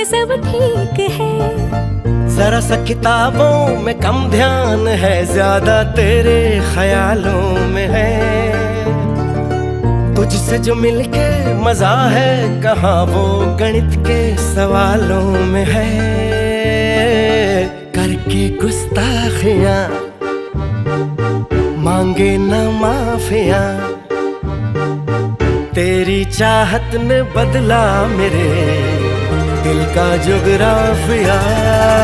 सब ठीक है। जरा सा किताबों में कम ध्यान है, ज्यादा तेरे ख्यालों में है। तुझसे जो मिलके मजा है, कहाँ वो गणित के सवालों में है। करके गुस्ताखियां मांगे न माफिया, तेरी चाहत ने बदला मेरे दिल का जुगराफिया।